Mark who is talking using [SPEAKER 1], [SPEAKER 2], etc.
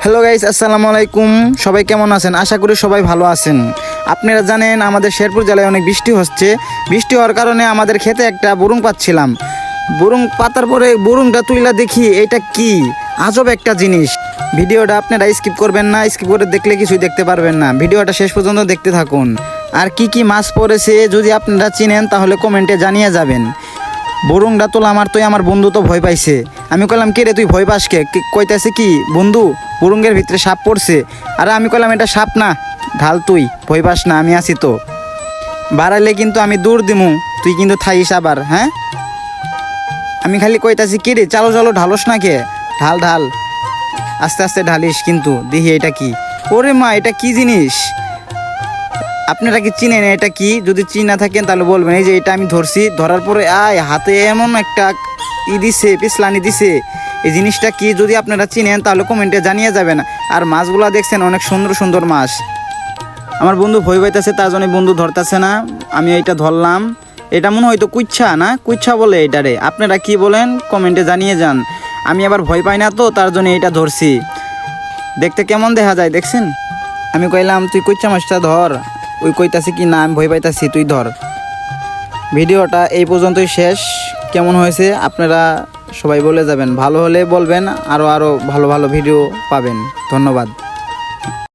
[SPEAKER 1] Hello guys, আসসালামু আলাইকুম। সবাই কেমন আছেন? আশা করি সবাই ভালো আছেন। আপনারা জানেন আমাদের শেরপুর জেলায় অনেক বৃষ্টি হচ্ছে। বৃষ্টি হওয়ার কারণে আমাদের খেতে একটা বুরুং পাচ্ছিলাম। বুরুং পাতার পরে বুরুংটা তুইলা দেখি এটা কি আজব একটা জিনিস। ভিডিওটা আপনারা স্কিপ করবেন না, স্কিপ করে দেখলে কিছুই দেখতে পারবেন না। ভিডিওটা শেষ পর্যন্ত দেখতে থাকুন। আর কি কি মাছ পড়েছে যদি আপনারা চিনেন তাহলে কমেন্টে জানিয়ে যাবেন। বুরুংটা তোলা আমার বন্ধু তো ভয় পাইছে। আমি কইলাম কে রে তুই ভয় পাস কে? কইতাছে কি বন্ধু বুরুঙ্গের ভিতরে সাপ পড়ছে। আর আমি কইলাম এটা সাপ না, ঢাল, তুই ভয় পাস না, আমি আছি তো। বাড়াইলে কিন্তু আমি দূর দিমু, তুই কিন্তু থাইস আবার। হ্যাঁ, আমি খালি কইতাছি কে রে চালো চালো, ঢালোস না কে? ঢাল ঢাল, আস্তে আস্তে ঢালিস কিন্তু। দেখি এটা কি। ওরে মা, এটা কি জিনিস? আপনারা কি চিনেন এটা কি? যদি চিনা থাকেন তাহলে বলবেন। এই যে এটা আমি ধরছি, ধরার পরে হাতে এমন একটা দিছে, পিছলানি দিছে। এই জিনিসটা কি যদি আপনারা চিনেন তাহলে কমেন্টে জানিয়ে যাবেন। আর মাছগুলো দেখছেন অনেক সুন্দর সুন্দর মাছ। আমার বন্ধু ভয় পাইতেছে, তার জন্য বন্ধু ধরতেছে না। আমি এইটা ধরলাম। এটা মনে হয়তো কুচ্ছা, না কুচ্ছা বলে এটারে। আপনারা কি বলেন কমেন্টে জানিয়ে যান। আমি আবার ভয় পাই না তো, তার জন্য এটা ধরছি। দেখতে কেমন দেখা যায় দেখছেন? আমি কইলাম তুই কুচ্ছা মাছটা ধর। ওই কইতাছে কি না আমি ভয় পাইতাছি, তুই ধর। ভিডিওটা এই পর্যন্তই শেষ। কেমন হয়েছে আপনারা সবাই বলে যাবেন। ভালো হলে বলবেন, আরও ভালো ভালো ভিডিও পাবেন। ধন্যবাদ।